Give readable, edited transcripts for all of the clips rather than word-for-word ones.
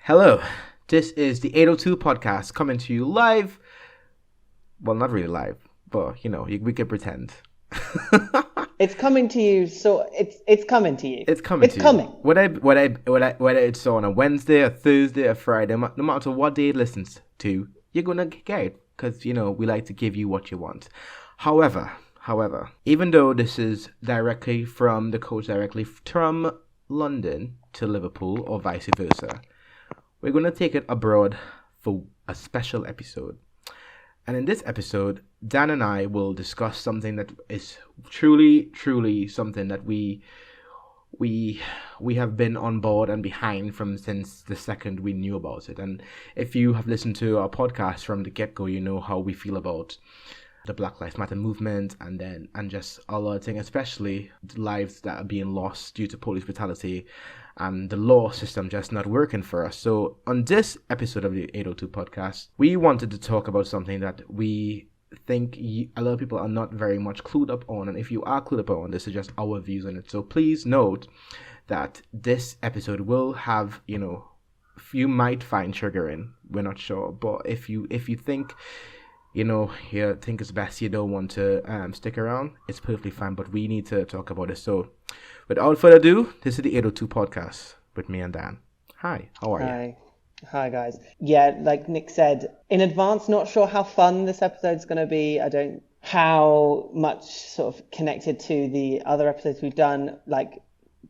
Hello, this is the 802 podcast coming to you live. Well, not really live, but we could pretend. It's coming to you, so it's coming to you. It's coming. Whether it's on a Wednesday, a Thursday, a Friday, no matter what day it listens to, you're gonna get it because we like to give you what you want. However, even though this is directly from the coach, directly from London to Liverpool or vice versa, we're going to take it abroad for a special episode. And in this episode, Dan and I will discuss something that is truly something that we have been on board and behind from since the second we knew about it. And if you have listened to our podcast from the get-go, you know how we feel about the Black Lives Matter movement and just a lot of things, especially the lives that are being lost due to police brutality and the law system just not working for us. So on this episode of the 802 podcast, we wanted to talk about something that we think a lot of people are not very much clued up on. And if you are clued up on, this is just our views on it. So please note that this episode will have, you might find triggering. We're not sure. But if you think, you think it's best you don't want to stick around, it's perfectly fine. But we need to talk about it. So without further ado, this is the 802 podcast with me and Dan. Hi, how are you? Hi, guys. Yeah, like Nick said, in advance, not sure how fun this episode's going to be. How much sort of connected to the other episodes we've done. Like,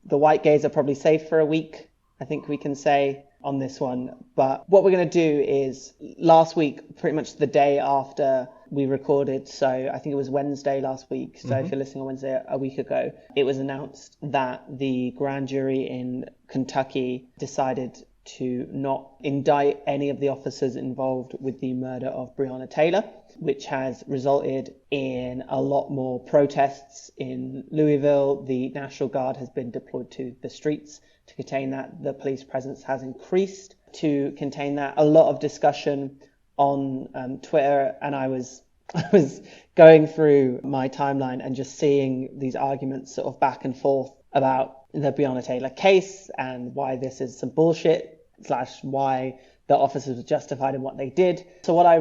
the white gays are probably safe for a week, I think we can say, on this one. But what we're going to do is, last week, pretty much the day after we recorded, so I think it was Wednesday last week, so if you're listening on Wednesday a week ago, it was announced that the grand jury in Kentucky decided to not indict any of the officers involved with the murder of Breonna Taylor, which has resulted in a lot more protests in Louisville. The National Guard has been deployed to the streets to contain that. The police presence has increased to contain that. A lot of discussion on Twitter, and I was going through my timeline and just seeing these arguments sort of back and forth about the Breonna Taylor case and why this is some bullshit / why the officers were justified in what they did. So what I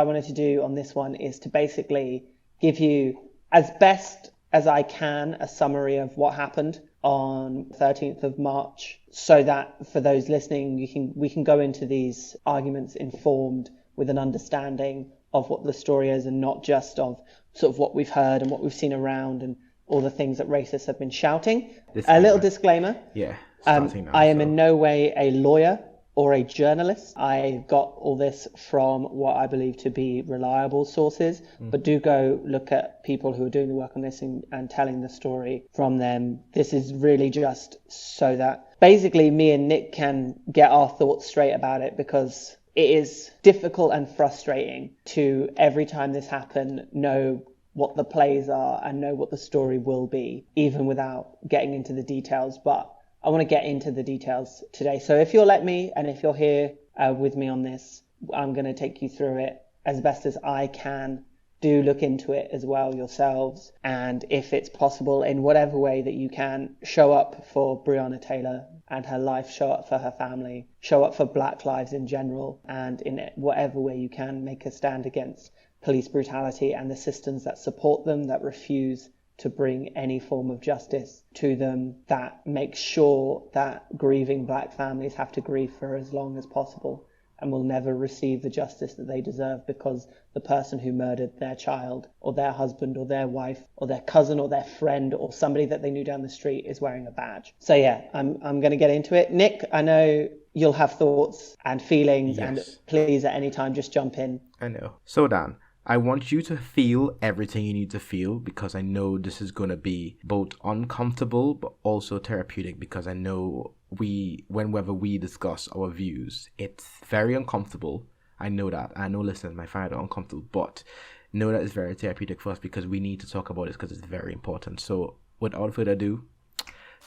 wanted to do on this one is to basically give you, as best as I can, a summary of what happened on 13th of March, so that for those listening, we can go into these arguments informed with an understanding of what the story is and not just of sort of what we've heard and what we've seen around and all the things that racists have been shouting. A little disclaimer. Yeah. I am in no way a lawyer or a journalist. I got all this from what I believe to be reliable sources, but do go look at people who are doing the work on this and telling the story from them. This is really just so that basically me and Nick can get our thoughts straight about it, because it is difficult and frustrating to, every time this happens, know what the plays are and know what the story will be, even without getting into the details. But I want to get into the details today. So if you'll let me, and if you're here with me on this, I'm going to take you through it as best as I can. Do look into it as well yourselves. And if it's possible, in whatever way that you can, show up for Breonna Taylor and her life, show up for her family, show up for Black lives in general, and in whatever way you can, make a stand against police brutality and the systems that support them, that refuse to bring any form of justice to them, that make sure that grieving Black families have to grieve for as long as possible and will never receive the justice that they deserve because the person who murdered their child or their husband or their wife or their cousin or their friend or somebody that they knew down the street is wearing a badge. So yeah, I'm going to get into it. Nick, I know you'll have thoughts and feelings, yes. And please at any time just jump in. I know. So Dan, I want you to feel everything you need to feel, because I know this is going to be both uncomfortable but also therapeutic, because I know whenever we discuss our views, it's very uncomfortable. I know that. I know listeners might find it uncomfortable, but know that it's very therapeutic for us because we need to talk about this because it's very important. So without further ado,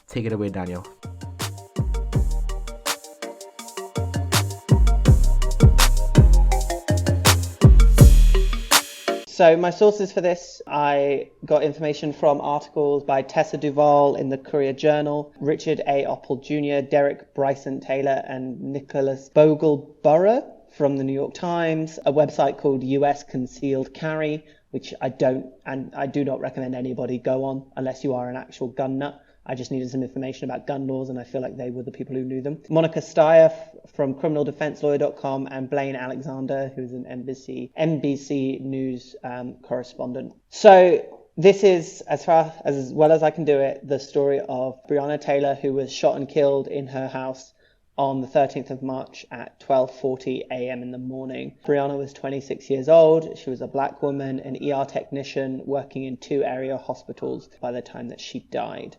take it away, Daniel. So my sources for this, I got information from articles by Tessa Duvall in the Courier Journal, Richard A. Opple Jr., Derek Bryson Taylor, and Nicholas Bogle-Burrow from the New York Times, a website called US Concealed Carry, which I do not recommend anybody go on unless you are an actual gun nut. I just needed some information about gun laws, and I feel like they were the people who knew them. Monica Steyer from criminaldefenselawyer.com, and Blaine Alexander, who's an NBC News correspondent. So this is, as well as I can do it, the story of Breonna Taylor, who was shot and killed in her house on the 13th of March at 12:40 a.m. in the morning. Breonna was 26 years old. She was a black woman, an ER technician working in 2 area hospitals by the time that she died.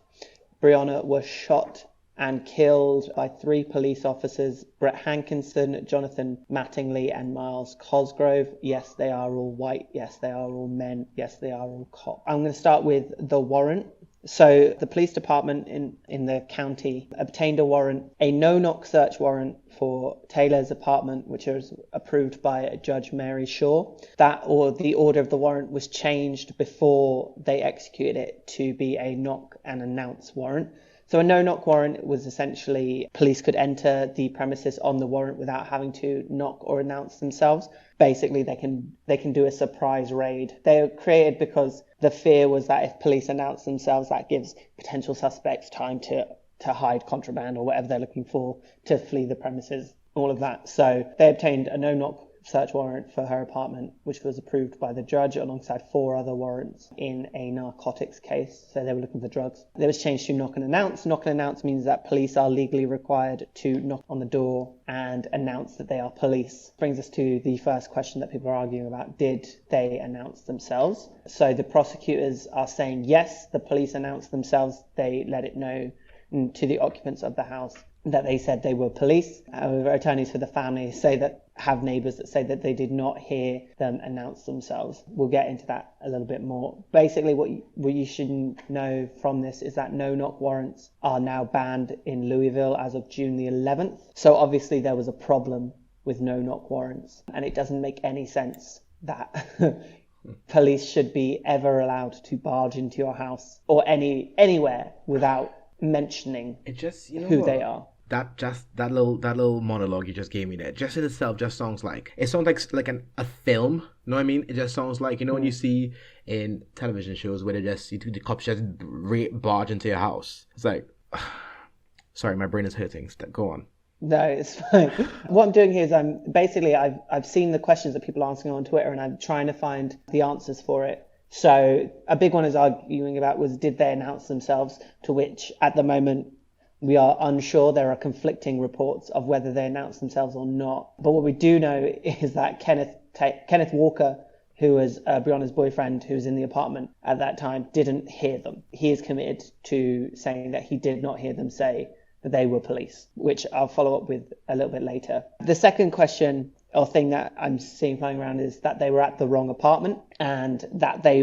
Breonna was shot and killed by 3 police officers, Brett Hankinson, Jonathan Mattingly, and Miles Cosgrove. Yes, they are all white. Yes, they are all men. Yes, they are all cops. I'm going to start with the warrant. So the police department in the county obtained a warrant, a no-knock search warrant for Taylor's apartment, which was approved by Judge Mary Shaw. The order of the warrant was changed before they executed it to be a knock and announce warrant. So a no-knock warrant was essentially police could enter the premises on the warrant without having to knock or announce themselves. Basically, they can do a surprise raid. They were created because the fear was that if police announce themselves, that gives potential suspects time to hide contraband or whatever they're looking for, to flee the premises, all of that. So they obtained a no-knock search warrant for her apartment, which was approved by the judge alongside 4 other warrants in a narcotics case. So they were looking for drugs. It was changed to knock and announce. Knock and announce means that police are legally required to knock on the door and announce that they are police. Brings us to the first question that people are arguing about. Did they announce themselves? So the prosecutors are saying yes, the police announced themselves. They let it know to the occupants of the house that they said they were police. However, attorneys for the family have neighbours that say that they did not hear them announce themselves. We'll get into that a little bit more. Basically, what you should know from this is that no-knock warrants are now banned in Louisville as of June the 11th. So obviously there was a problem with no-knock warrants, and it doesn't make any sense that police should be ever allowed to barge into your house or anywhere without mentioning who they are. That little monologue you just gave me there, just in itself just sounds like a film. You know what I mean? It just sounds like, when you see in television shows where the cops just barge into your house. It's like, sorry, my brain is hurting. Go on. No, it's fine. What I'm doing here is I've seen the questions that people are asking on Twitter, and I'm trying to find the answers for it. So a big one is arguing about was, did they announce themselves? To which at the moment we are unsure. There are conflicting reports of whether they announced themselves or not. But what we do know is that Kenneth Walker, who was Breonna's boyfriend, who was in the apartment at that time, didn't hear them. He is committed to saying that he did not hear them say that they were police, which I'll follow up with a little bit later. The second question or thing that I'm seeing flying around is that they were at the wrong apartment, and that they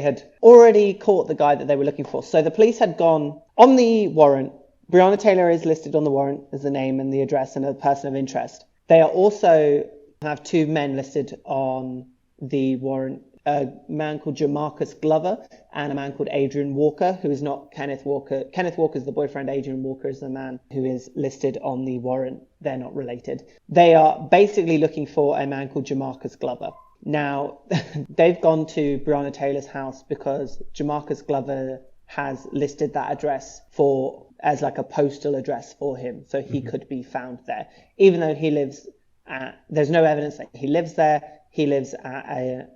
had already caught the guy that they were looking for. So the police had gone on the warrant. Breonna Taylor is listed on the warrant as the name and the address and a person of interest. They are also have 2 men listed on the warrant, a man called Jamarcus Glover and a man called Adrian Walker, who is not Kenneth Walker. Kenneth Walker is the boyfriend. Adrian Walker is the man who is listed on the warrant. They're not related. They are basically looking for a man called Jamarcus Glover. Now, they've gone to Breonna Taylor's house because Jamarcus Glover has listed that address as like a postal address for him, so he could be found there. Even though there's no evidence that he lives there. He lives at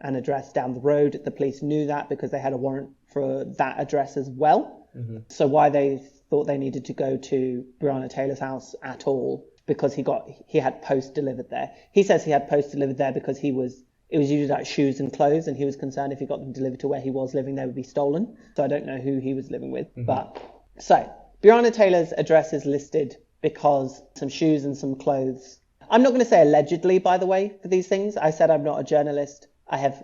an address down the road. The police knew that because they had a warrant for that address as well. Mm-hmm. So why they thought they needed to go to Breonna Taylor's house at all, because he had post delivered there. He says he had post delivered there because it was usually like shoes and clothes, and he was concerned if he got them delivered to where he was living, they would be stolen. So I don't know who he was living with. Mm-hmm. So Breonna Taylor's address is listed because some shoes and some clothes. I'm not going to say allegedly, by the way, for these things. I said I'm not a journalist. I have,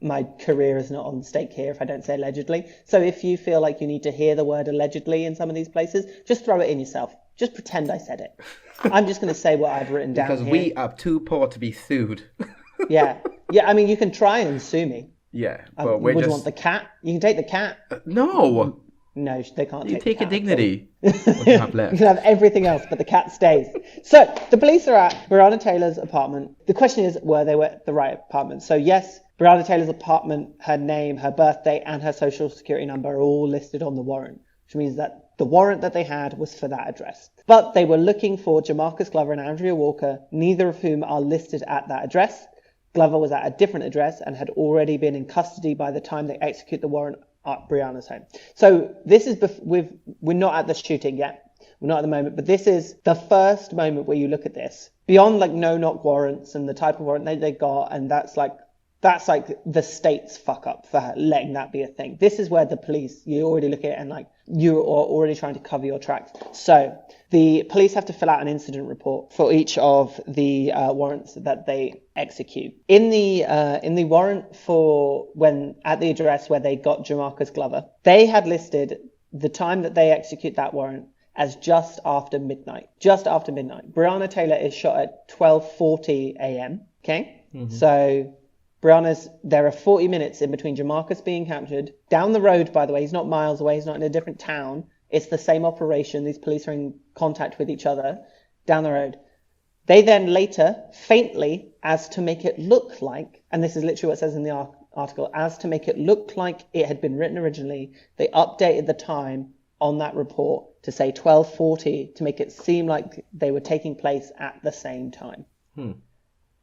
my career is not on stake here if I don't say allegedly. So if you feel like you need to hear the word allegedly in some of these places, just throw it in yourself. Just pretend I said it. I'm just going to say what I've written down because here. We are too poor to be sued. Yeah. Yeah, I mean, you can try and sue me. Yeah, but we're Would just... you want the cat? You can take the cat. No! No, they can't You take take the your cat. dignity. What you have You left. can have everything else, but the cat stays. So the police are at Breonna Taylor's apartment. The question is, were they at the right apartment? So yes, Breonna Taylor's apartment, her name, her birthday, and her social security number are all listed on the warrant, which means that the warrant that they had was for that address. But they were looking for Jamarcus Glover and Andrea Walker, neither of whom are listed at that address. Glover was at a different address and had already been in custody by the time they execute the warrant at Breonna's home. So this is, we're not at the shooting yet. We're not at the moment, but this is the first moment where you look at this. Beyond like no knock warrants and the type of warrant they got, and that's like the state's fuck up for letting that be a thing. This is where the police, you already look at it and like you are already trying to cover your tracks. So the police have to fill out an incident report for each of the warrants that they execute. In the warrant for when at the address where they got Jamarcus Glover, they had listed the time that they execute that warrant as just after midnight. Just after midnight. Breonna Taylor is shot at 12:40 a.m. Okay, so there are 40 minutes in between Jamarcus being captured. Down the road, by the way, he's not miles away. He's not in a different town. It's the same operation. These police are in contact with each other down the road. They then later, faintly, as to make it look like, and this is literally what it says in the article, as to make it look like it had been written originally, they updated the time on that report to say 12:40 to make it seem like they were taking place at the same time.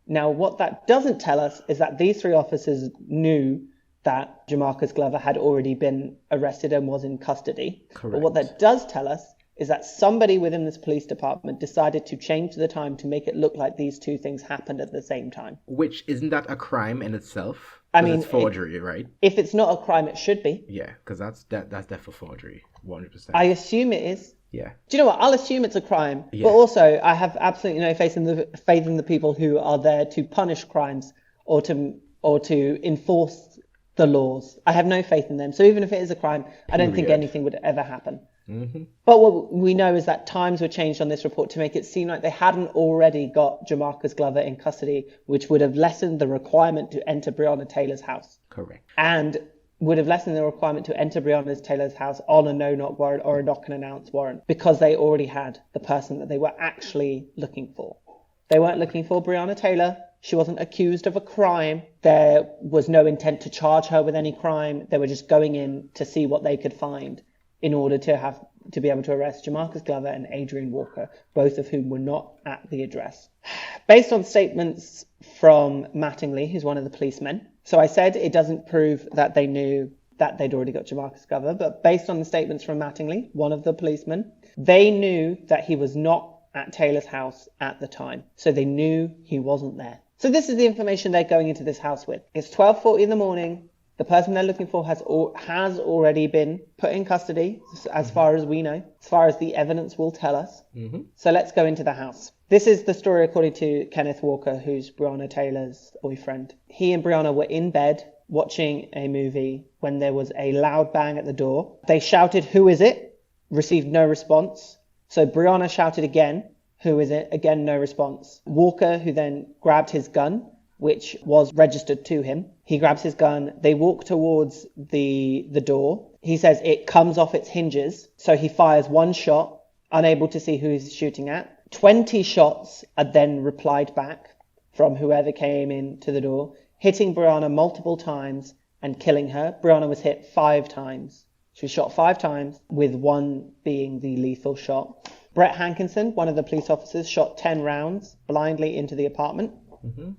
Now, what that doesn't tell us is that these three officers knew that Jamarcus Glover had already been arrested and was in custody. Correct. But what that does tell us is that somebody within this police department decided to change the time to make it look like these two things happened at the same time. Which, isn't that a crime in itself? I mean, it's forgery, right? If it's not a crime, it should be. Yeah, because that's definitely forgery, 100%. I assume it is. Yeah. Do you know what? I'll assume it's a crime, Yeah. but also I have absolutely no faith in the people who are there to punish crimes or to enforce the laws. I have no faith in them. So even if it is a crime, I don't think anything would ever happen. But what we know is that times were changed on this report to make it seem like they hadn't already got Jamarcus Glover in custody, which would have lessened the requirement to enter Breonna Taylor's house. Correct. And would have lessened the requirement to enter Breonna Taylor's house on a no-knock warrant or a knock-and-announce warrant because they already had the person that they were actually looking for. They weren't looking for Breonna Taylor. She wasn't accused of a crime. There was no intent to charge her with any crime. They were just going in to see what they could find in order to be able to arrest Jamarcus Glover and Adrian Walker, both of whom were not at the address. Based on statements from Mattingly, who's one of the policemen, so I said it doesn't prove that they knew that they'd already got Jamarcus Glover, but based on the statements from Mattingly, one of the policemen, they knew that he was not at Taylor's house at the time. So they knew he wasn't there. So this is the information they're going into this house with. It's 12:40 in the morning. The person they're looking for has already been put in custody, as far as we know, as far as the evidence will tell us. So let's go into the house. This is the story according to Kenneth Walker, who's Breonna Taylor's boyfriend. He and Breonna were in bed watching a movie when there was a loud bang at the door. They shouted, "Who is it?" Received no response. So Breonna shouted again, "Who is it?" Again, no response. Walker, who then grabbed his gun, which was registered to him. He grabs his gun. They walk towards the door. He says it comes off its hinges. So he fires one shot, unable to see who he's shooting at. 20 shots are then replied back from whoever came into the door, hitting Breonna multiple times and killing her. Breonna was hit 5 times. She was shot 5 times, with one being the lethal shot. Brett Hankinson, one of the police officers, shot 10 rounds blindly into the apartment.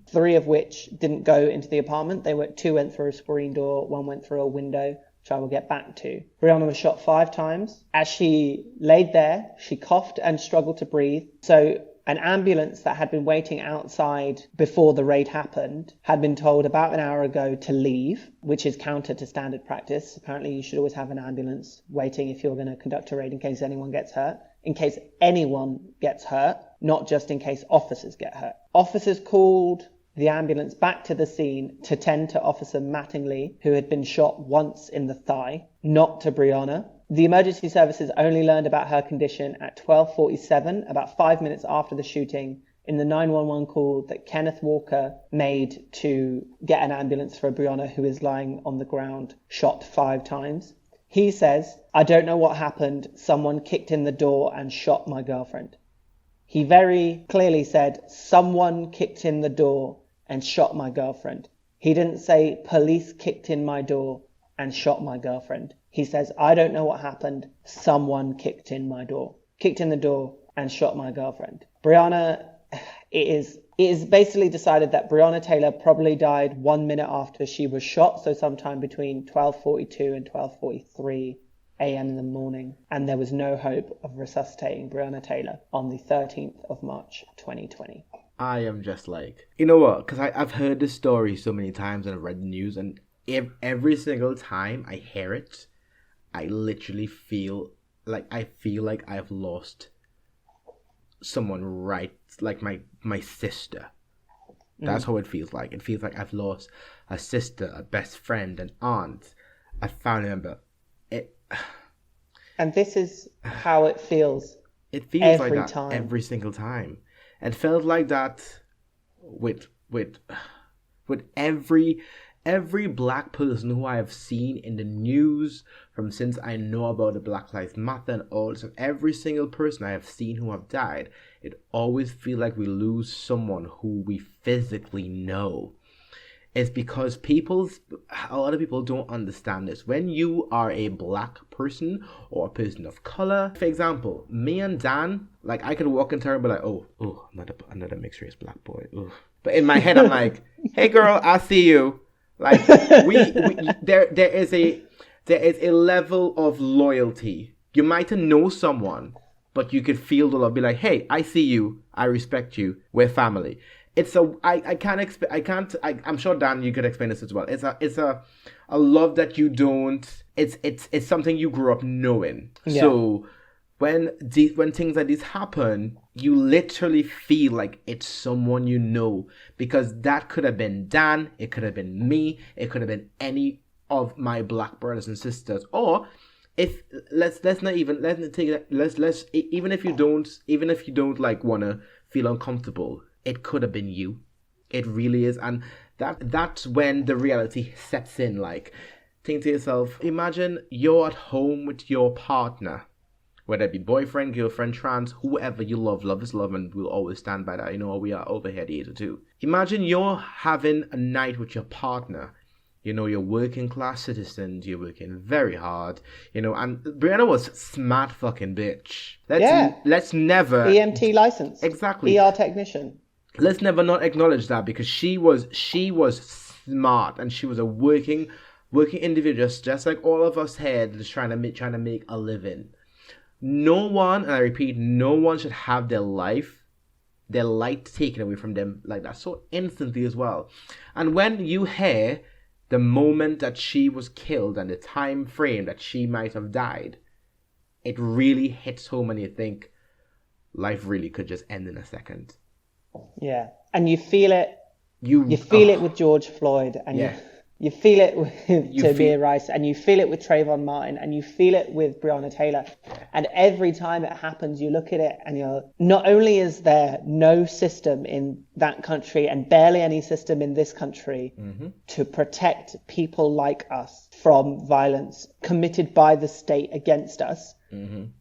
3 of which didn't go into the apartment. 2 went through a screen door, 1 went through a window, which I will get back to. Breonna was shot 5 times. As she laid there, she coughed and struggled to breathe. So an ambulance that had been waiting outside before the raid happened had been told about an hour ago to leave, which is counter to standard practice. Apparently you should always have an ambulance waiting if you're going to conduct a raid in case anyone gets hurt. In case anyone gets hurt, not just in case officers get hurt. Officers called the ambulance back to the scene to tend to Officer Mattingly, who had been shot once in the thigh, not to Breonna. The emergency services only learned about her condition at 12:47, about 5 minutes after the shooting, in the 911 call that Kenneth Walker made to get an ambulance for Breonna, who is lying on the ground, shot 5 times. He says, "I don't know what happened. Someone kicked in the door and shot my girlfriend." He very clearly said, "Someone kicked in the door and shot my girlfriend." He didn't say, "Police kicked in my door and shot my girlfriend." He says, "I don't know what happened. Someone kicked in the door and shot my girlfriend." Breonna, it is basically decided that Breonna Taylor probably died 1 minute after she was shot, so sometime between 12:42 and 12:43 a.m. in the morning, and there was no hope of resuscitating Breonna Taylor on the 13th of March 2020. I am just like, you know what? Because I've heard this story so many times and I've read the news, and every single time I hear it, I literally feel like I've lost someone, right? Like my sister. That's how it feels like. It feels like I've lost a sister, a best friend, an aunt, a family member. And this is how it feels. It feels like that time. every single time. It felt like that with every black person who I have seen in the news from since I know about the Black Lives Matter and all this, every single person I have seen who have died, it always feels like we lose someone who we physically know. It's because a lot of people don't understand this. When you are a black person or a person of color, for example, me and Dan, like I could walk into her and be like, oh, another mixed race black boy. Ooh. But in my head, I'm like, hey girl, I see you. Like there is a level of loyalty. You might know someone, but you could feel the love. Be like, hey, I see you. I respect you. We're family. I'm sure Dan, you could explain this as well. It's a love that you don't. It's something you grew up knowing. Yeah. So when things like this happen, you literally feel like it's someone you know, because that could have been Dan, it could have been me, it could have been any of my black brothers and sisters. Or if even if you don't like wanna feel uncomfortable, it could have been you. It really is. And that's when the reality sets in. Like, think to yourself, imagine you're at home with your partner, whether it be boyfriend, girlfriend, trans, whoever you love. Love is love, and we'll always stand by that. You know, we are over here at the age of 2. Imagine you're having a night with your partner. You know, you're working class citizens, you're working very hard, you know, and Breonna was smart fucking bitch. Let's never... EMT license. Exactly. ER technician. Let's never not acknowledge that, because she was smart, and she was a working individual, just like all of us here, just trying to make a living. No one, and I repeat, no one should have their light taken away from them like that so instantly as well. And when you hear the moment that she was killed and the time frame that she might have died, it really hits home, and you think life really could just end in a second. Yeah, and you feel it. You feel it with George Floyd, and you feel it with Tamir Rice, and you feel it with Trayvon Martin, and you feel it with Breonna Taylor. And every time it happens, you look at it and you're, not only is there no system in that country and barely any system in this country to protect people like us from violence committed by the state against us,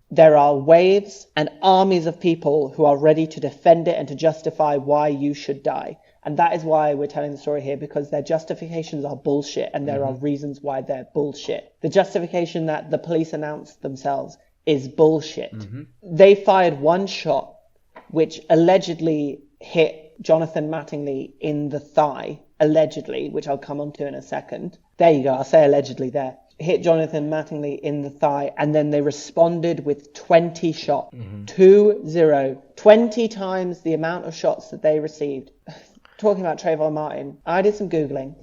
there are waves and armies of people who are ready to defend it and to justify why you should die. And that is why we're telling the story here, because their justifications are bullshit, and there are reasons why they're bullshit. The justification that the police announced themselves is bullshit. They fired one shot, which allegedly hit Jonathan Mattingly in the thigh, allegedly, which I'll come on to in a second. There you go, I'll say allegedly there. Hit Jonathan Mattingly in the thigh, and then they responded with 20 shots. 20 times the amount of shots that they received. Talking about Trayvon Martin, I did some Googling,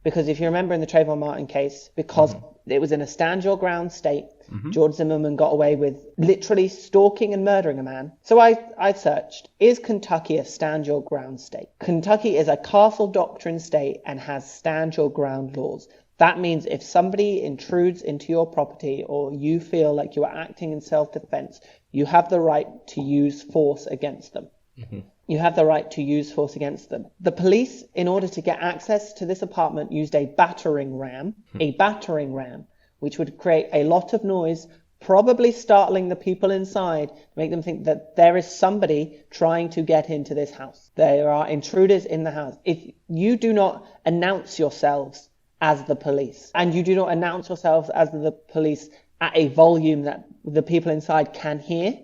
because if you remember in the Trayvon Martin case, because it was in a stand your ground state, George Zimmerman got away with literally stalking and murdering a man. So I searched, is Kentucky a stand your ground state? Kentucky is a castle doctrine state and has stand your ground laws. That means if somebody intrudes into your property, or you feel like you are acting in self-defense, you have the right to use force against them. You have the right to use force against them. The police, in order to get access to this apartment, used a battering ram, which would create a lot of noise, probably startling the people inside, make them think that there is somebody trying to get into this house. There are intruders in the house. If you do not announce yourselves as the police, and you do not announce yourselves as the police at a volume that the people inside can hear,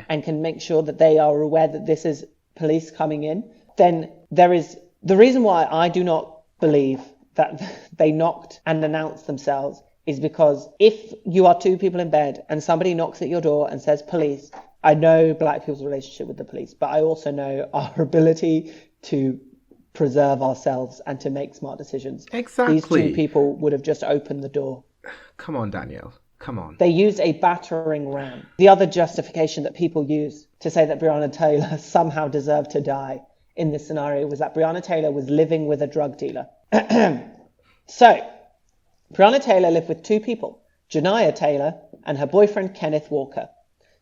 and can make sure that they are aware that this is police coming in, then there is the reason why I do not believe that they knocked and announced themselves is because if you are two people in bed and somebody knocks at your door and says police, I know black people's relationship with the police, but I also know our ability to preserve ourselves and to make smart decisions. Exactly. These two people would have just opened the door. Come on, Danielle. Come on. They used a battering ram. The other justification that people use to say that Breonna Taylor somehow deserved to die in this scenario was that Breonna Taylor was living with a drug dealer. So, Breonna Taylor lived with two people, Janiyah Taylor and her boyfriend Kenneth Walker.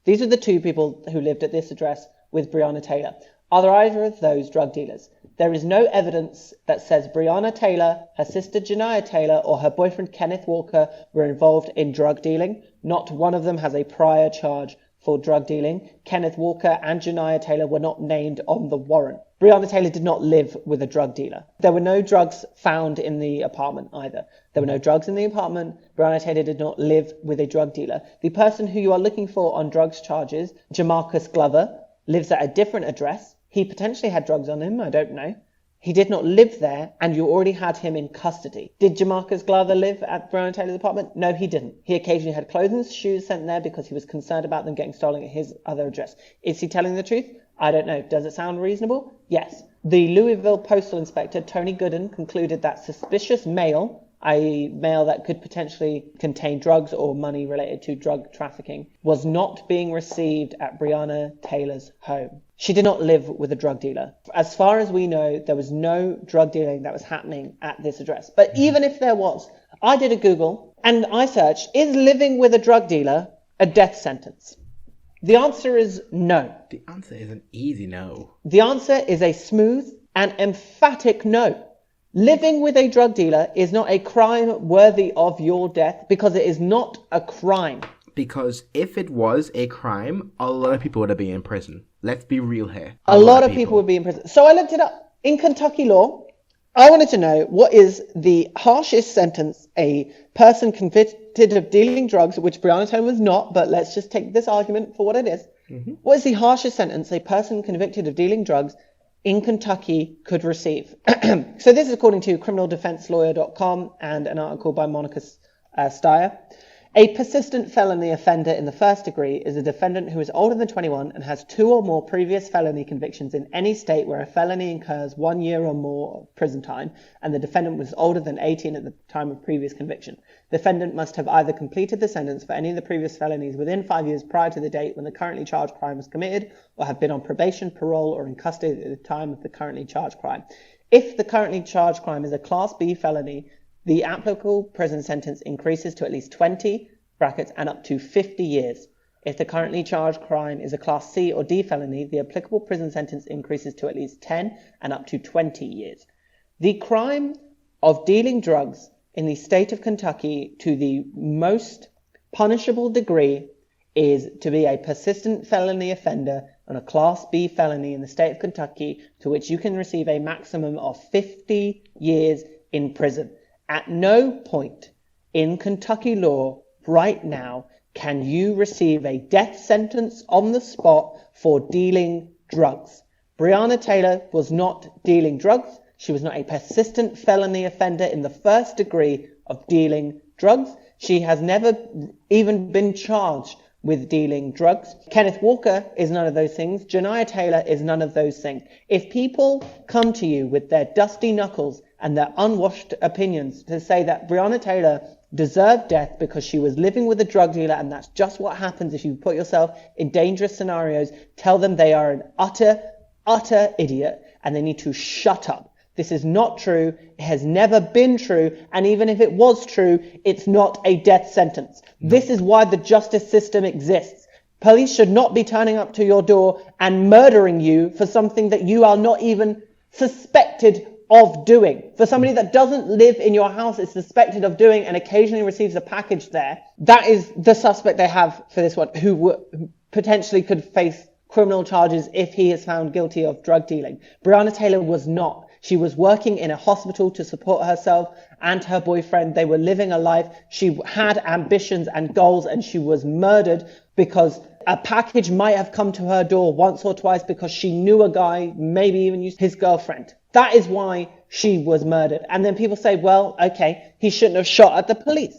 These are the two people who lived at this address with Breonna Taylor. Are there either of those drug dealers? There is no evidence that says Breonna Taylor, her sister Janiyah Taylor, or her boyfriend Kenneth Walker were involved in drug dealing. Not one of them has a prior charge for drug dealing. Kenneth Walker and Janiyah Taylor were not named on the warrant. Breonna Taylor did not live with a drug dealer. There were no drugs found in the apartment either. There were no drugs in the apartment. Breonna Taylor did not live with a drug dealer. The person who you are looking for on drugs charges, Jamarcus Glover, lives at a different address. He potentially had drugs on him, I don't know. He did not live there, and you already had him in custody. Did Jamarcus Glover live at Breonna Taylor's apartment? No, he didn't. He occasionally had clothes and shoes sent there because he was concerned about them getting stolen at his other address. Is he telling the truth? I don't know. Does it sound reasonable? Yes. The Louisville Postal Inspector, Tony Gooden, concluded that suspicious mail, i.e. mail that could potentially contain drugs or money related to drug trafficking, was not being received at Breonna Taylor's home. She did not live with a drug dealer. As far as we know, there was no drug dealing that was happening at this address. But even if there was, I did a Google and I searched, is living with a drug dealer a death sentence? The answer is no. The answer is an easy no. The answer is a smooth and emphatic no. Living with a drug dealer is not a crime worthy of your death because it is not a crime. Because if it was a crime, a lot of people would have been in prison. Let's be real here. A lot of people would be in prison. So I looked it up. In Kentucky law, I wanted to know what is the harshest sentence a person convicted of dealing drugs, which Breonna Taylor was not, but let's just take this argument for what it is. What is the harshest sentence a person convicted of dealing drugs in Kentucky could receive? So this is according to criminaldefenselawyer.com and an article by Monica Steyer. A persistent felony offender in the first degree is a defendant who is older than 21 and has 2 or more previous felony convictions in any state where a felony incurs 1 year or more of prison time, and the defendant was older than 18 at the time of previous conviction. The defendant must have either completed the sentence for any of the previous felonies within 5 years prior to the date when the currently charged crime was committed, or have been on probation, parole, or in custody at the time of the currently charged crime. If the currently charged crime is a Class B felony, the applicable prison sentence increases to at least 20 (brackets) and up to 50 years. If the currently charged crime is a Class C or D felony, the applicable prison sentence increases to at least 10 and up to 20 years. The crime of dealing drugs in the state of Kentucky to the most punishable degree is to be a persistent felony offender on a Class B felony in the state of Kentucky, to which you can receive a maximum of 50 years in prison. At no point in Kentucky law right now can you receive a death sentence on the spot for dealing drugs. Breonna Taylor was not dealing drugs. She was not a persistent felony offender in the first degree of dealing drugs. She has never even been charged with dealing drugs. Kenneth Walker is none of those things. Janiyah Taylor is none of those things. If people come to you with their dusty knuckles and their unwashed opinions to say that Breonna Taylor deserved death because she was living with a drug dealer and that's just what happens if you put yourself in dangerous scenarios, tell them they are an utter idiot and they need to shut up. This is not true. It has never been true. And even if it was true, it's not a death sentence. No. This is why the justice system exists. Police should not be turning up to your door and murdering you for something that you are not even suspected of doing. For somebody that doesn't live in your house, is suspected of doing and occasionally receives a package there. That is the suspect they have for this one, who potentially could face criminal charges if he is found guilty of drug dealing. Breonna Taylor was not. She was working in a hospital to support herself and her boyfriend. They were living a life. She had ambitions and goals, and she was murdered because a package might have come to her door once or twice because she knew a guy, maybe even used his girlfriend. That is why she was murdered. And then people say, well, okay, he shouldn't have shot at the police.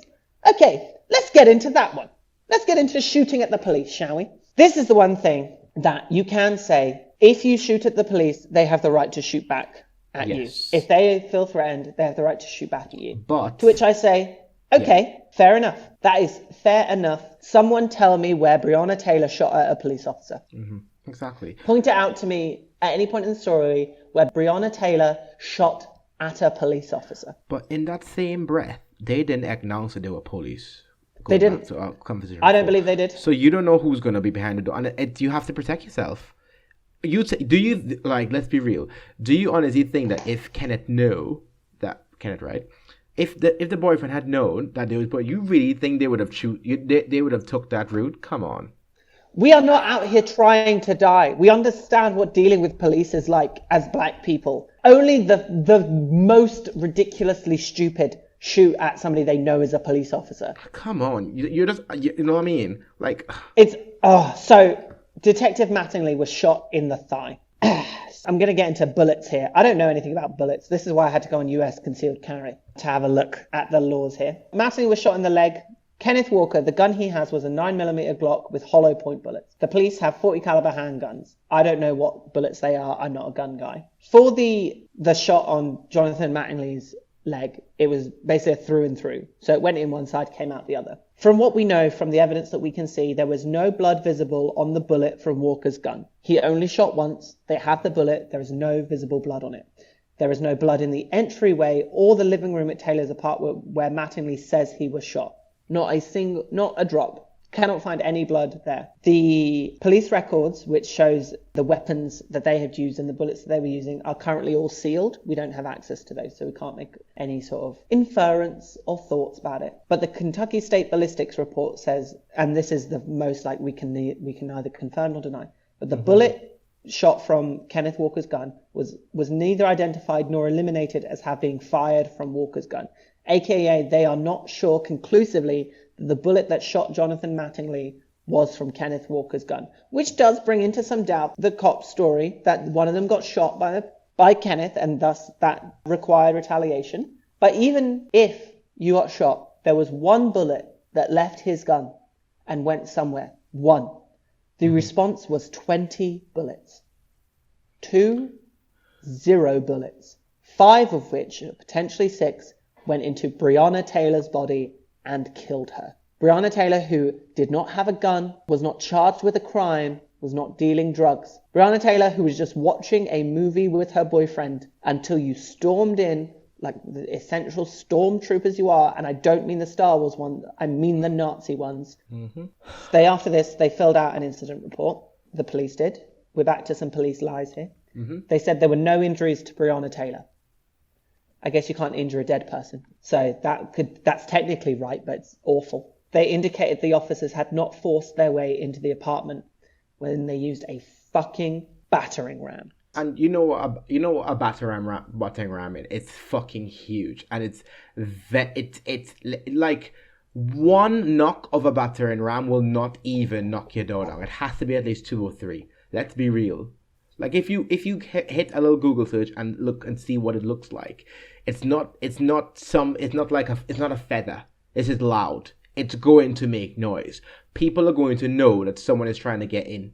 Okay, let's get into that one. Let's get into shooting at the police, shall we? This is the one thing that you can say, if you shoot at the police, they have the right to shoot back at you. If they feel threatened, they have the right to shoot back at you. But to which I say, okay, fair enough. That is fair enough. Someone tell me where Breonna Taylor shot at a police officer. Mm-hmm. Exactly. Point it out to me at any point in the story where Breonna Taylor shot at a police officer. But in that same breath, they didn't acknowledge that they were police. They didn't. To our conversation I don't before. believe they did. So you don't know who's going to be behind the door. And you have to protect yourself. Do you, like, let's be real. Do you honestly think that if Kenneth knew that, Kenneth, right? If the boyfriend had known that they was, but you really think they would have they would have took that route? Come on. We are not out here trying to die. We understand what dealing with police is like as black people. Only the most ridiculously stupid shoot at somebody they know is a police officer. Come on. You know what I mean? Like, so Detective Mattingly was shot in the thigh. I'm going to get into bullets here. I don't know anything about bullets. This is why I had to go on US concealed carry to have a look at the laws here. Mattingly was shot in the leg. Kenneth Walker, the gun he has was a 9mm Glock with hollow point bullets. The police have 40 caliber handguns. I don't know what bullets they are. I'm not a gun guy. For the shot on Jonathan Mattingly's leg, it was basically a through and through. So it went in one side, came out the other. From what we know from the evidence that we can see, there was no blood visible on the bullet from Walker's gun. He only shot once. They have the bullet. There is no visible blood on it. There is no blood in the entryway or the living room at Taylor's apartment where Mattingly says he was shot. Not a drop. Cannot find any blood there. The police records, which shows the weapons that they had used and the bullets that they were using, are currently all sealed. We don't have access to those, so we can't make any sort of inference or thoughts about it. But the Kentucky State Ballistics report says, and this is the most like we can neither confirm nor deny, but the bullet shot from Kenneth Walker's gun was neither identified nor eliminated as having fired from Walker's gun. AKA, they are not sure conclusively that the bullet that shot Jonathan Mattingly was from Kenneth Walker's gun, which does bring into some doubt the cop's story that one of them got shot by Kenneth and thus that required retaliation. But even if you got shot, there was one bullet that left his gun and went somewhere. One. The response was 20 bullets. 0 bullets. 5 of which, potentially 6, went into Breonna Taylor's body and killed her. Breonna Taylor, who did not have a gun, was not charged with a crime, was not dealing drugs. Breonna Taylor, who was just watching a movie with her boyfriend until you stormed in, like the essential stormtroopers you are, and I don't mean the Star Wars ones, I mean the Nazi ones. Day after this, they filled out an incident report. The police did. We're back to some police lies here. They said there were no injuries to Breonna Taylor. I guess you can't injure a dead person. So that's technically right, but it's awful. They indicated the officers had not forced their way into the apartment when they used a fucking battering ram. And you know what a battering ram is? It's fucking huge. And it's like one knock of a battering ram will not even knock your door down. It has to be at least 2 or 3. Let's be real. Like if you hit a little Google search and look and see what it looks like, it's not a feather. This is loud. It's going to make noise. People are going to know that someone is trying to get in,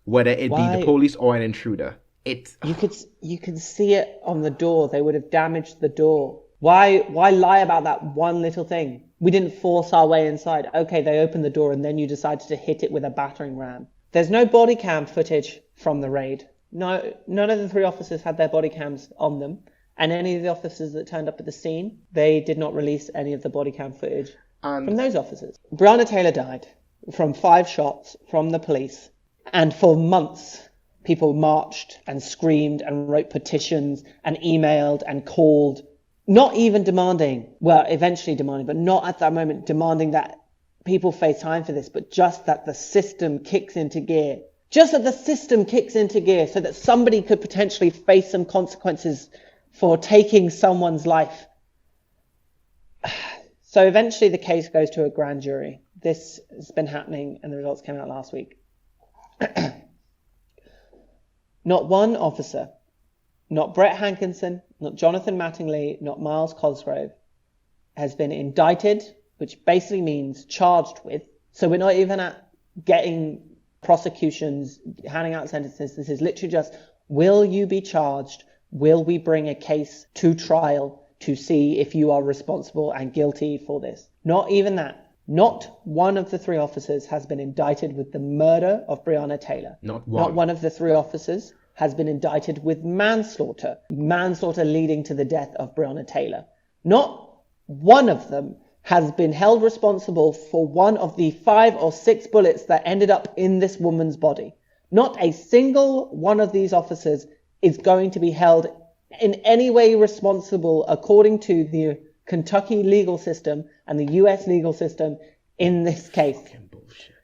whether it be the police or an intruder. You could see it on the door. They would have damaged the door. Why lie about that one little thing? We didn't force our way inside. Okay, they opened the door and then you decided to hit it with a battering ram. There's no body cam footage from the raid. No, none of the 3 officers had their body cams on them. And any of the officers that turned up at the scene, they did not release any of the body cam footage from those officers. Breonna Taylor died. from 5 shots from the police. And for months, people marched and screamed and wrote petitions and emailed and called, not even demanding, well, eventually demanding, but not at that moment demanding that people face time for this, but just that the system kicks into gear. Just that the system kicks into gear so that somebody could potentially face some consequences for taking someone's life. So eventually the case goes to a grand jury. This has been happening and the results came out last week. Not one officer, not Brett Hankinson, not Jonathan Mattingly, not Miles Cosgrove, has been indicted, which basically means charged with. So we're not even at getting prosecutions, handing out sentences. This is literally just, will you be charged? Will we bring a case to trial to see if you are responsible and guilty for this? Not even that. Not one of the 3 officers has been indicted with the murder of Breonna Taylor. Not one. Not one of the 3 officers has been indicted with manslaughter. Manslaughter leading to the death of Breonna Taylor. Not one of them has been held responsible for one of the 5 or 6 bullets that ended up in this woman's body. Not a single one of these officers is going to be held in any way responsible according to the Kentucky legal system and the US legal system in this case. Bullshit.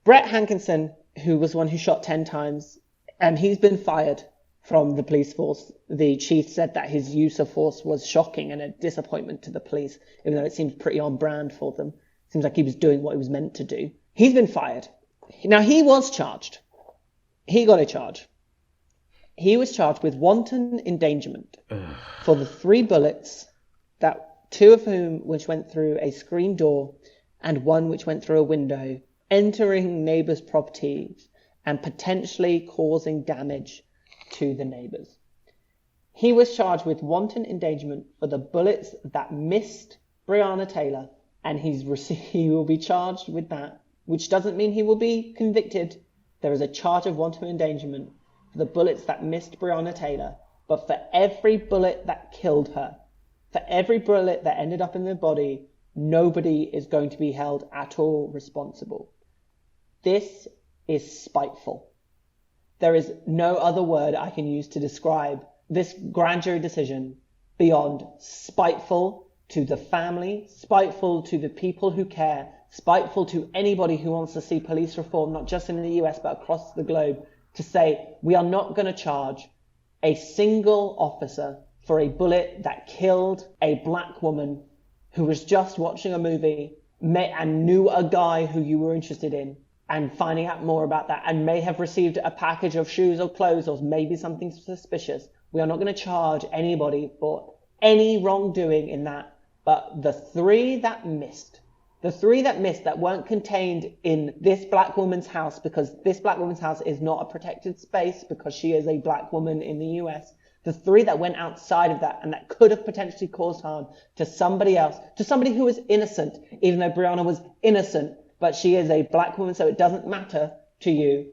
Brett Hankinson, who was one who shot 10 times, and he's been fired from the police force. The chief said that his use of force was shocking and a disappointment to the police, even though it seems pretty on brand for them. Seems like he was doing what he was meant to do. He's been fired. Now, he was charged. He got a charge. He was charged with wanton endangerment for the 3 bullets, that 2 of whom which went through a screen door and 1 which went through a window, entering neighbours' properties and potentially causing damage to the neighbours. He was charged with wanton endangerment for the bullets that missed Breonna Taylor, and he will be charged with that, which doesn't mean he will be convicted. There is a charge of wanton endangerment for the bullets that missed Breonna Taylor, but for every bullet that killed her, for every bullet that ended up in the body, nobody is going to be held at all responsible. This is spiteful. There is no other word I can use to describe this grand jury decision beyond spiteful to the family, spiteful to the people who care, spiteful to anybody who wants to see police reform, not just in the US, but across the globe, to say we are not going to charge a single officer for a bullet that killed a black woman who was just watching a movie and knew a guy who you were interested in, and finding out more about that, and may have received a package of shoes or clothes or maybe something suspicious. We are not going to charge anybody for any wrongdoing in that. But the 3 that missed, that weren't contained in this black woman's house, because this black woman's house is not a protected space because she is a black woman in the US. The 3 that went outside of that and that could have potentially caused harm to somebody else, to somebody who was innocent, even though Breonna was innocent, but she is a black woman, so it doesn't matter to you.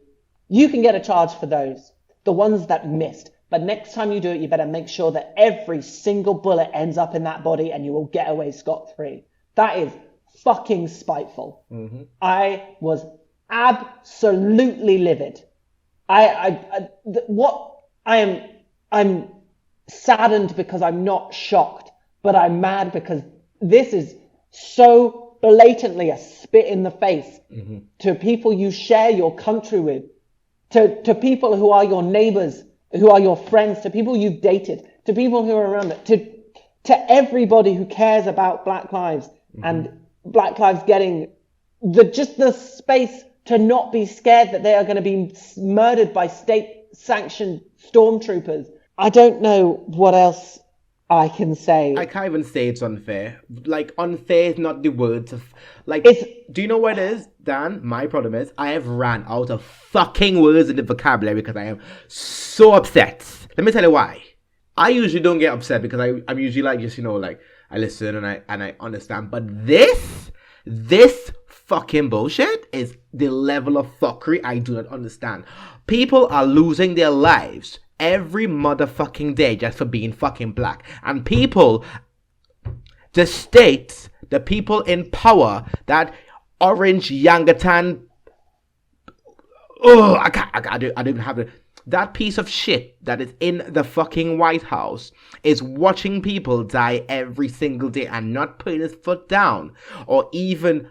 You can get a charge for those, the ones that missed. But next time you do it, you better make sure that every single bullet ends up in that body and you will get away scot-free. That is fucking spiteful. Mm-hmm. I was absolutely livid. I'm saddened because I'm not shocked, but I'm mad because this is so blatantly a spit in the face to people you share your country with, to people who are your neighbors, who are your friends, to people you've dated, to people who are around it, to everybody who cares about Black lives and Black lives getting the space to not be scared that they are going to be murdered by state-sanctioned stormtroopers. I don't know what else I can say. I can't even say it's unfair. Like, unfair is not the word to... do you know what it is, Dan? My problem is I have ran out of fucking words in the vocabulary because I am so upset. Let me tell you why. I usually don't get upset because I'm usually like, just, I listen and I understand. But this fucking bullshit is the level of fuckery I do not understand. People are losing their lives every motherfucking day just for being fucking black. And people, the states, the people in power that orange Yangatang. Oh, I don't even have it. That piece of shit that is in the fucking White House is watching people die every single day and not putting his foot down or even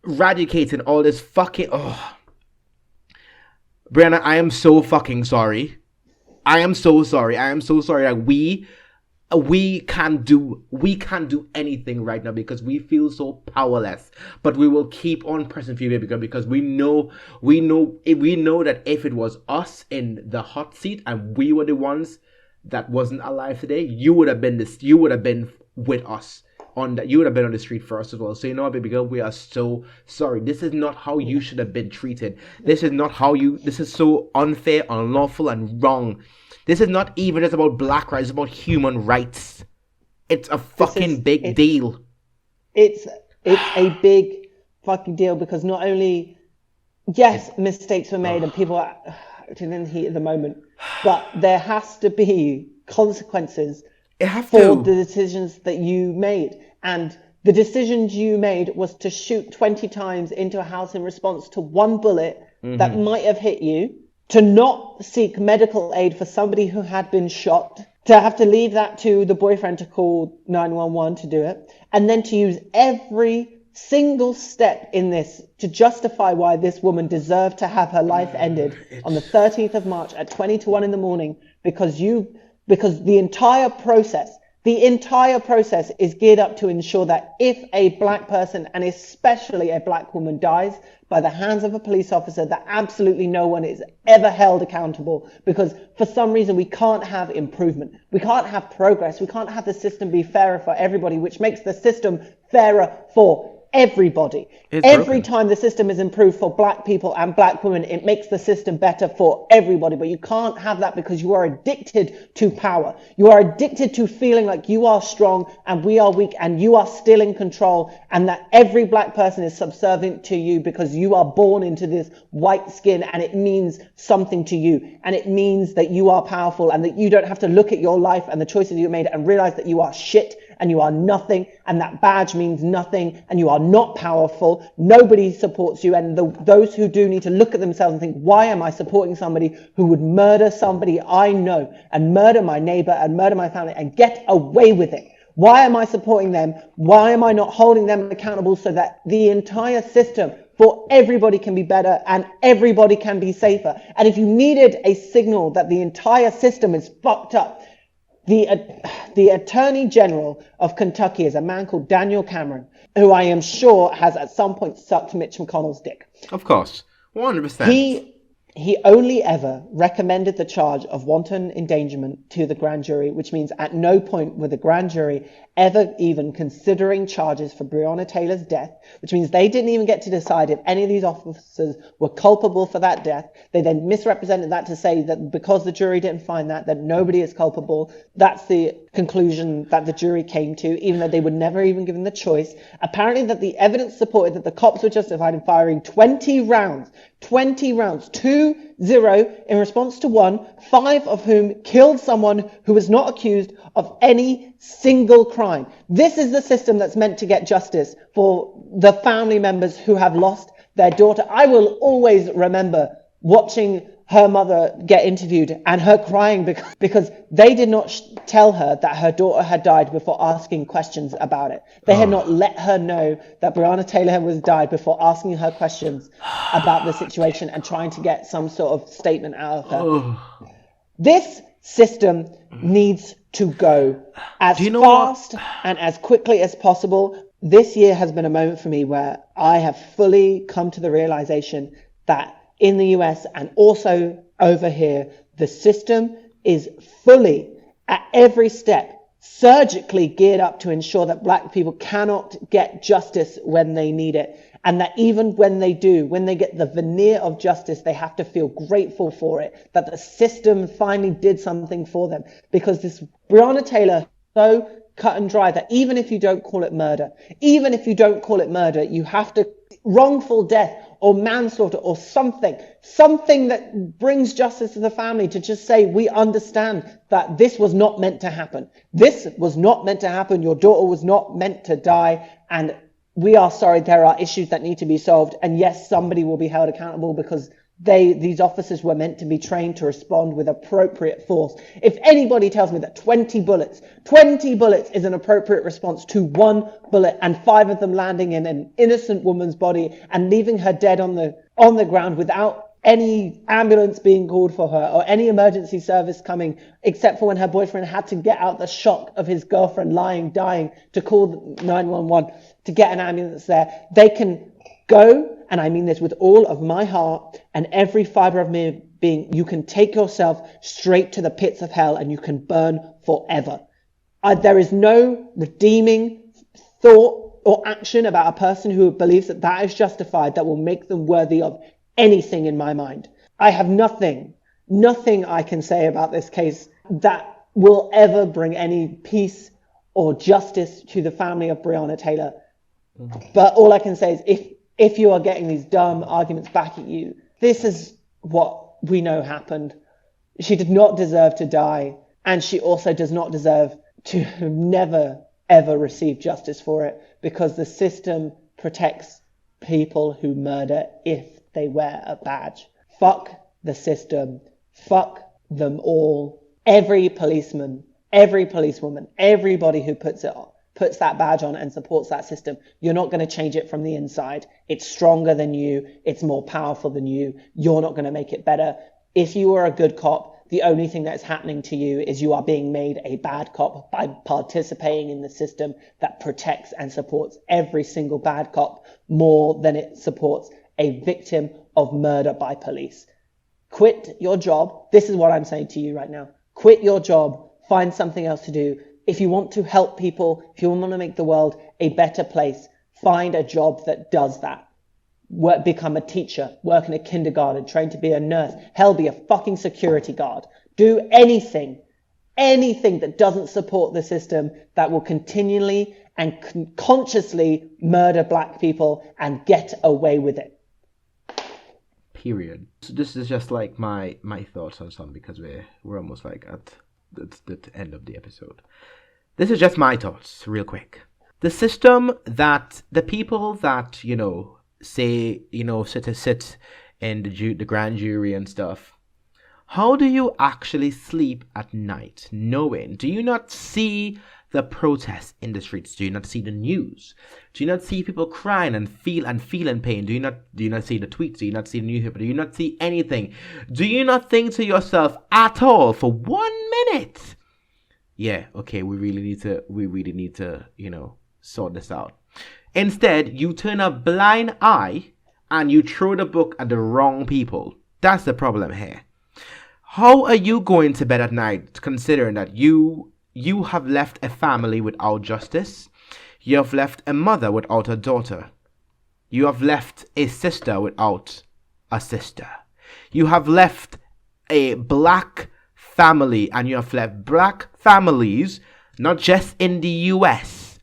eradicating all this fucking... Oh. Breonna, I am so fucking sorry. I am so sorry. Like we can't do anything right now because we feel so powerless, but we will keep on pressing forward because we know that if it was us in the hot seat and we were the ones that wasn't alive today, you would have been with us you would have been on the street for us as well. So you know what, baby girl, we are so sorry. This is not how you should have been treated. This is so unfair, unlawful, and wrong. This is not even just about black rights, it's about human rights. It's a fucking big deal. It's a big fucking deal because not only, yes, mistakes were made and people are acting in the heat of the moment, but there has to be consequences for the decisions that you made. And the decisions you made was to shoot 20 times into a house in response to one bullet that might have hit you, to not seek medical aid for somebody who had been shot, to have to leave that to the boyfriend to call 911 to do it, and then to use every single step in this to justify why this woman deserved to have her life ended on the 13th of March at 20 to 1 in the morning because the entire process is geared up to ensure that if a black person, and especially a black woman, dies by the hands of a police officer, that absolutely no one is ever held accountable, because for some reason we can't have improvement. We can't have progress. We can't have the system be fairer for everybody, which makes the system fairer for everybody. Every time the system is improved for black people and black women, it makes the system better for everybody. But you can't have that because you are addicted to power. You are addicted to feeling like you are strong and we are weak and you are still in control, and that every black person is subservient to you because you are born into this white skin and it means something to you. And it means that you are powerful and that you don't have to look at your life and the choices you made and realize that you are shit and you are nothing, and that badge means nothing, and you are not powerful. Nobody supports you, and those who do need to look at themselves and think, why am I supporting somebody who would murder somebody I know, and murder my neighbor, and murder my family, and get away with it? Why am I supporting them? Why am I not holding them accountable so that the entire system for everybody can be better and everybody can be safer? And if you needed a signal that the entire system is fucked up, the Attorney General of Kentucky is a man called Daniel Cameron, who I am sure has at some point sucked Mitch McConnell's dick. Of course, 100%. He only ever recommended the charge of wanton endangerment to the grand jury, which means at no point were the grand jury ever even considering charges for Breonna Taylor's death, which means they didn't even get to decide if any of these officers were culpable for that death. They then misrepresented that to say that because the jury didn't find that nobody is culpable. That's the conclusion that the jury came to, even though they were never even given the choice. Apparently that the evidence supported that the cops were justified in firing 20 rounds, 2-0 in response to 1, 5 of whom killed someone who was not accused of any single crime. This is the system that's meant to get justice for the family members who have lost their daughter. I will always remember watching her mother get interviewed and her crying because they did not tell her that her daughter had died before asking questions about it. They had not let her know that Breonna Taylor was died before asking her questions about the situation and trying to get some sort of statement out of her. This system needs to go as fast and as quickly as possible. This year has been a moment for me where I have fully come to the realization that in the US and also over here, the system is fully, at every step, surgically geared up to ensure that black people cannot get justice when they need it. And that even when they do, when they get the veneer of justice, they have to feel grateful for it, that the system finally did something for them. Because this Breonna Taylor, so cut and dry that even if you don't call it murder, you have to wrongful death or manslaughter or something that brings justice to the family, to just say, we understand that this was not meant to happen. This was not meant to happen. Your daughter was not meant to die. And we are sorry, there are issues that need to be solved. And yes, somebody will be held accountable because these officers were meant to be trained to respond with appropriate force. If anybody tells me that 20 bullets is an appropriate response to one bullet and 5 of them landing in an innocent woman's body and leaving her dead on the ground without any ambulance being called for her or any emergency service coming, except for when her boyfriend had to get out the shock of his girlfriend dying to call 911 to get an ambulance there, they can go, and I mean this with all of my heart and every fiber of me being, you can take yourself straight to the pits of hell and you can burn forever. There is no redeeming thought or action about a person who believes that is justified that will make them worthy of anything in my mind. I have nothing I can say about this case that will ever bring any peace or justice to the family of Breonna Taylor. But all I can say is if you are getting these dumb arguments back at you, this is what we know happened. She did not deserve to die, and she also does not deserve to have never, ever receive justice for it, because the system protects people who murder if they wear a badge. Fuck the system. Fuck them all. Every policeman, every policewoman, everybody who puts that badge on and supports that system, you're not going to change it from the inside. It's stronger than you. It's more powerful than you. You're not going to make it better. If you are a good cop, the only thing that's happening to you is you are being made a bad cop by participating in the system that protects and supports every single bad cop more than it supports a victim of murder by police. Quit your job. This is what I'm saying to you right now. Quit your job. Find something else to do. If you want to help people, if you want to make the world a better place, find a job that does that. Become a teacher, work in a kindergarten, train to be a nurse, hell, be a fucking security guard. Do anything that doesn't support the system that will continually and consciously murder black people and get away with it. Period. So this is just like my thoughts on something, because we're almost like at the end of the episode. This is just my thoughts, real quick. The system that the people that say sit in the grand jury and stuff. How do you actually sleep at night, knowing? Do you not see the protests in the streets? Do you not see the news? Do you not see people crying and feeling pain? Do you not see the tweets? Do you not see the newspaper? Do you not see anything? Do you not think to yourself at all for 1 minute? Yeah, okay, we really need to, sort this out. Instead, you turn a blind eye and you throw the book at the wrong people. That's the problem here. How are you going to bed at night considering that you have left a family without justice? You have left a mother without a daughter. You have left a sister without a sister. You have left a black family, and you have left black families, not just in the US,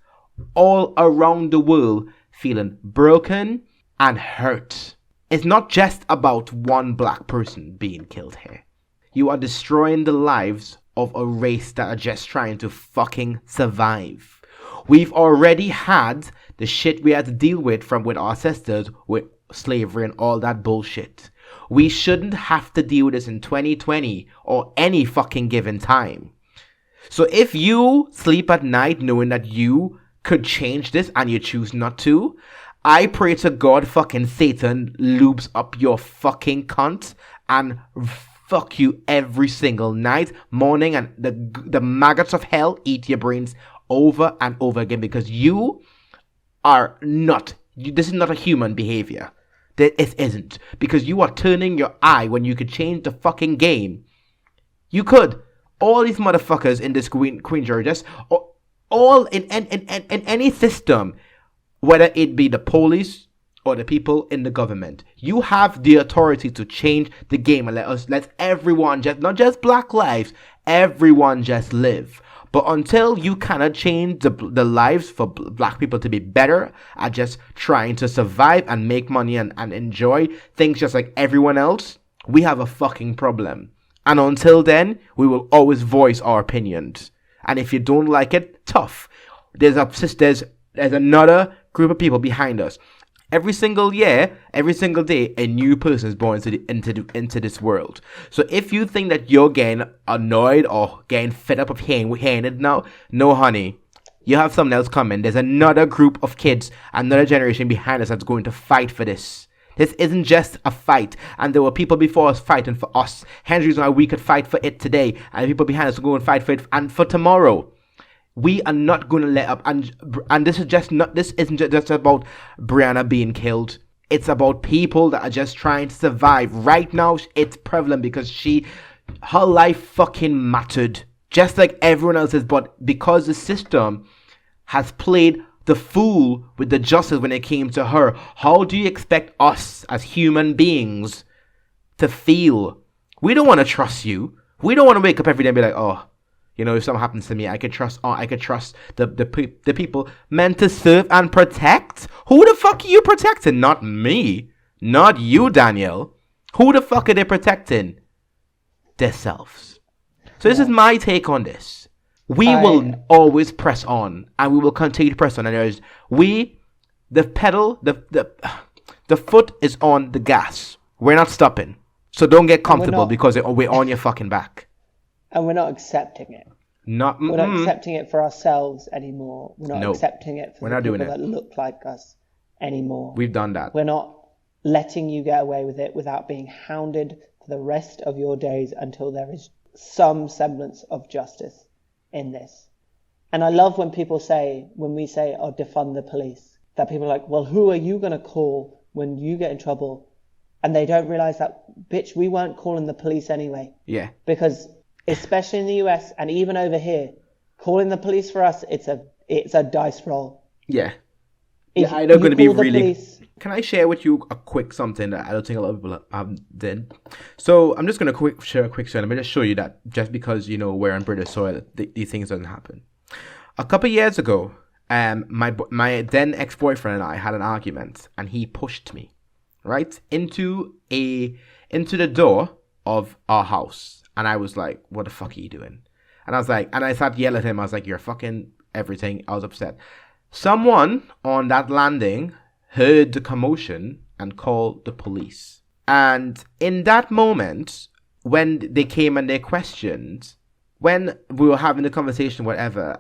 all around the world, feeling broken and hurt. It's not just about one black person being killed here. You are destroying the lives of a race that are just trying to fucking survive. We've already had the shit we had to deal with with our ancestors, with slavery and all that bullshit. We shouldn't have to deal with this in 2020 or any fucking given time. So if you sleep at night knowing that you could change this and you choose not to, I pray to God fucking Satan lubes up your fucking cunt and fuck you every single night, morning, and the maggots of hell eat your brains over and over again, because you are not, this is not a human behavior. It isn't. Because you are turning your eye when you could change the fucking game. You could. All these motherfuckers in this Queen jury, just all in any system, whether it be the police or the people in the government, you have the authority to change the game and let everyone, just not just black lives, everyone just live. But until you cannot change the lives for black people to be better at just trying to survive and make money and enjoy things just like everyone else, we have a fucking problem. And until then, we will always voice our opinions. And if you don't like it, tough. There's another group of people behind us. Every single year, every single day, a new person is born into this world. So if you think that you're getting annoyed or getting fed up of hearing it now, no, honey. You have something else coming. There's another group of kids, another generation behind us that's going to fight for this. This isn't just a fight. And there were people before us fighting for us. Hence the reason why we could fight for it today. And people behind us will go and fight for it and for tomorrow. We are not going to let up. And this isn't just about Breonna being killed. It's about people that are just trying to survive. Right now, it's prevalent because her life fucking mattered. Just like everyone else's, but because the system has played the fool with the justice when it came to her, how do you expect us as human beings to feel? We don't want to trust you. We don't want to wake up every day and be like, oh, if something happens to me, I could trust the people meant to serve and protect. Who the fuck are you protecting? Not me. Not you, Daniel. Who the fuck are they protecting? Themselves. So this is my take on this. We will always press on, and we will continue to press on. And the foot is on the gas. We're not stopping. So don't get comfortable because we're on your fucking back. And we're not accepting it. We're not accepting it for ourselves anymore. We're not accepting it for the people that look like us anymore. We've done that. We're not letting you get away with it without being hounded for the rest of your days until there is some semblance of justice in this. And I love when we say, oh, defund the police, that people are like, well, who are you going to call when you get in trouble? And they don't realize that, bitch, we weren't calling the police anyway. Yeah. Because especially in the US and even over here, calling the police for us, it's a dice roll. Yeah. I'm not going to be really... Can I share with you a quick something that I don't think a lot of people did? So I'm just going to share a quick story. Let me just show you that just because, we're on British soil, these things doesn't happen. A couple of years ago, my then ex-boyfriend and I had an argument, and he pushed me, right, into the door of our house. And I was like, what the fuck are you doing? And I started yelling at him. I was like, you're fucking everything. I was upset. Someone on that landing heard the commotion and called the police. And in that moment, when they came and they questioned, when we were having the conversation, whatever,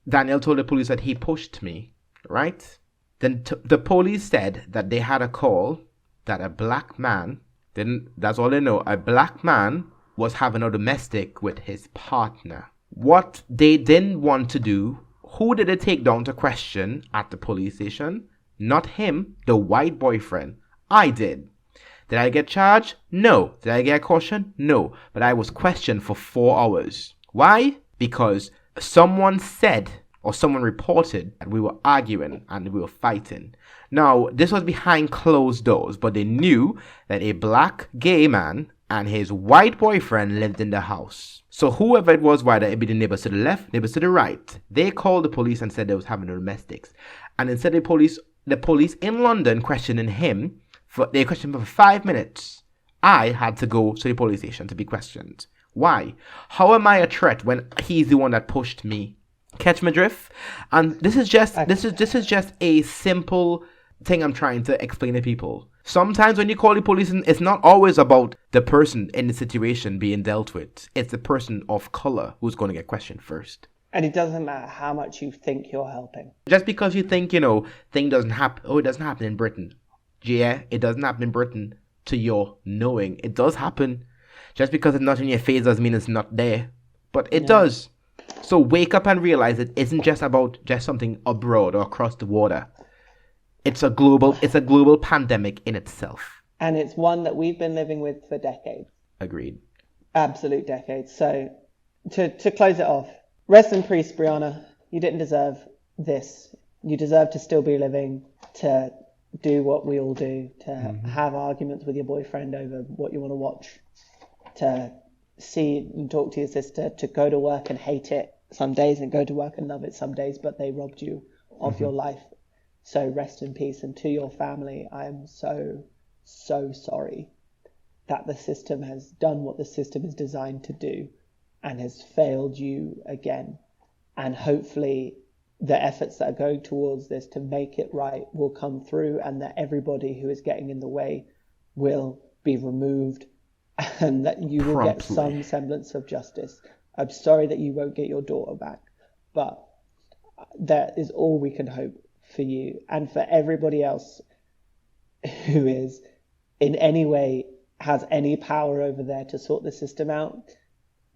Daniel told the police that he pushed me, right? Then the police said that they had a call that a black man that's all they know, a black man was having a domestic with his partner. What they didn't want to do, who did they take down to question at the police station? Not him, the white boyfriend. I did. Did I get charged? No. Did I get a caution? No. But I was questioned for 4 hours. Why? Because someone said or someone reported that we were arguing and we were fighting. Now, this was behind closed doors, but they knew that a black gay man and his white boyfriend lived in the house. So whoever it was, whether it be the neighbors to the left, neighbors to the right, they called the police and said they was having domestics. And instead of the police in London questioning him, they questioned him for 5 minutes. I had to go to the police station to be questioned. Why? How am I a threat when he's the one that pushed me? Catch my drift? And this is just a simple thing I'm trying to explain to people. Sometimes when you call the police, it's not always about the person in the situation being dealt with. It's the person of color who's going to get questioned first. And it doesn't matter how much you think you're helping. Just because you think, thing doesn't happen. Oh, it doesn't happen in Britain. Yeah, it doesn't happen in Britain to your knowing. It does happen. Just because it's not in your face doesn't mean it's not there. But it does. So wake up and realize it isn't just about just something abroad or across the water. It's a global pandemic in itself. And it's one that we've been living with for decades. Agreed. Absolute decades. So to close it off, rest in peace, Breonna. You didn't deserve this. You deserve to still be living, to do what we all do, to have arguments with your boyfriend over what you want to watch, to see and talk to your sister, to go to work and hate it some days and go to work and love it some days, but they robbed you of your life. So rest in peace. And to your family, I am so, so sorry that the system has done what the system is designed to do and has failed you again. And hopefully the efforts that are going towards this to make it right will come through, and that everybody who is getting in the way will be removed, and that you will get some semblance of justice. I'm sorry that you won't get your daughter back, but that is all we can hope for you and for everybody else who is in any way has any power over there to sort the system out.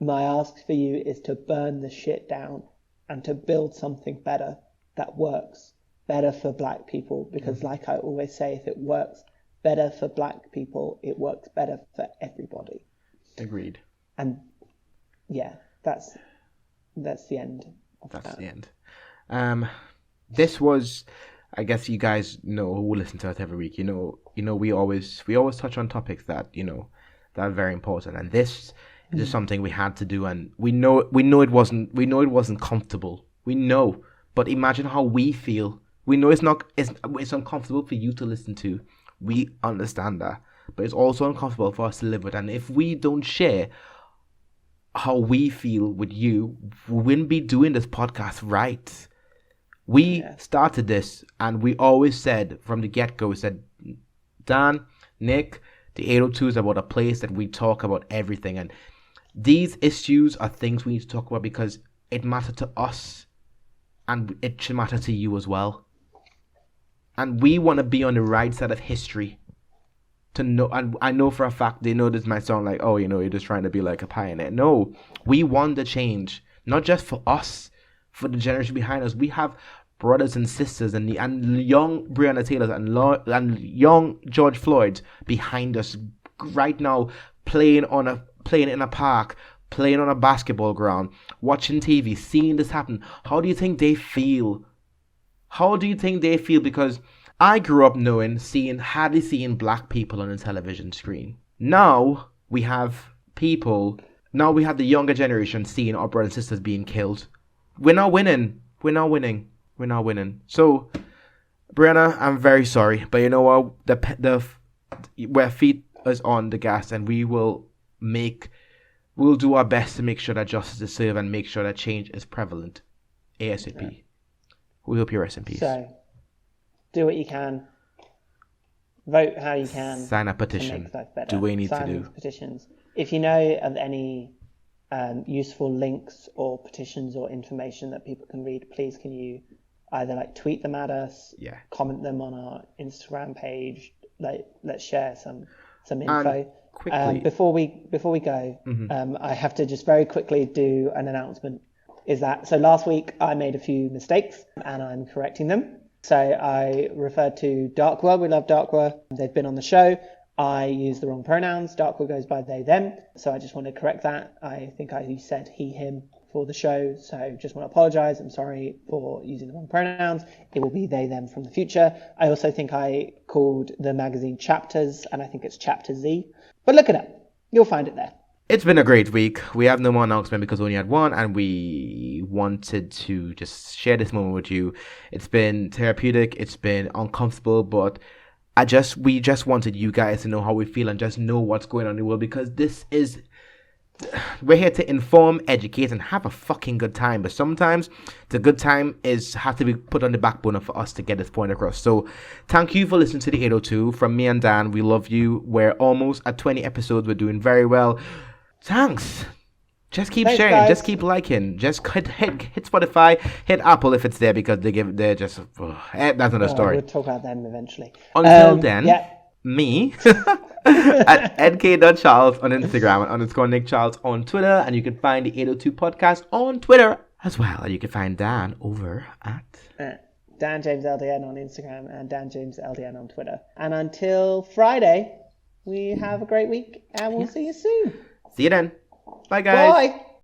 My ask for you is to burn the shit down and to build something better that works better for Black people, because like I always say, if it works better for Black people, it works better for everybody. Agreed. And yeah, that's the end of that. That's the end. This was, I guess you guys know who listen to us every week. You know, we always touch on topics that that are very important, and this is just something we had to do, and we know it wasn't comfortable. We know, but imagine how we feel. We know it's uncomfortable for you to listen to. We understand that, but it's also uncomfortable for us to live with. And if we don't share how we feel with you, we wouldn't be doing this podcast right. We started this, and we always said from the get-go, we said, Dan, Nick, the 802 is about a place that we talk about everything. And these issues are things we need to talk about because it matters to us, and it should matter to you as well. And we want to be on the right side of history. To know, and I know for a fact they know this might sound like, oh, you're just trying to be like a pioneer. No, we want the change, not just for us, for the generation behind us. We have brothers and sisters and young Breonna Taylor and young George Floyd behind us right now, playing in a park, playing on a basketball ground, watching TV, seeing this happen. How do you think they feel? Because I grew up hardly seeing Black people on the television screen. Now we have the younger generation seeing our brothers and sisters being killed. We're not winning. So, Breonna, I'm very sorry, but you know what? Where feet is on the gas, and we'll do our best to make sure that justice is served and make sure that change is prevalent. ASAP. Yeah. We hope you rest in peace. So, do what you can. Vote how you can. Sign a petition. Do what you need to do. Petitions. If you know of any useful links or petitions or information that people can read, please can you either tweet them at us, comment them on our Instagram page, let's share some info. Quickly, before we go, I have to just very quickly do an announcement. So last week I made a few mistakes and I'm correcting them. So I referred to Darkwa. We love Darkwa. They've been on the show. I used the wrong pronouns. Darkwa goes by they, them. So I just want to correct that. I think I said he, him for the show. So just want to apologize. I'm sorry for using the wrong pronouns. It will be they, them from the future. I also think I called the magazine Chapters, and I think it's Chapter Z. But look it up. You'll find it there. It's been a great week. We have no more announcement because we only had one, and we wanted to just share this moment with you. It's been therapeutic. It's been uncomfortable, but we just wanted you guys to know how we feel and just know what's going on in the world, because we're here to inform, educate, and have a fucking good time. But sometimes the good time has to be put on the back burner for us to get this point across. So thank you for listening to the 802. From me and Dan, we love you. We're almost at 20 episodes. We're doing very well. Thanks. Just keep sharing. Guys. Just keep liking. Just hit Spotify. Hit Apple if it's there, because they're just that's another story. We'll talk about them eventually. Until then, me at nk.charles on Instagram and _NickCharles on Twitter, and you can find the 802 podcast on Twitter as well. And you can find Dan over at Dan James LDN on Instagram and Dan James LDN on Twitter. And until Friday, we have a great week, and we'll see you soon. See you then. Bye, guys. Bye.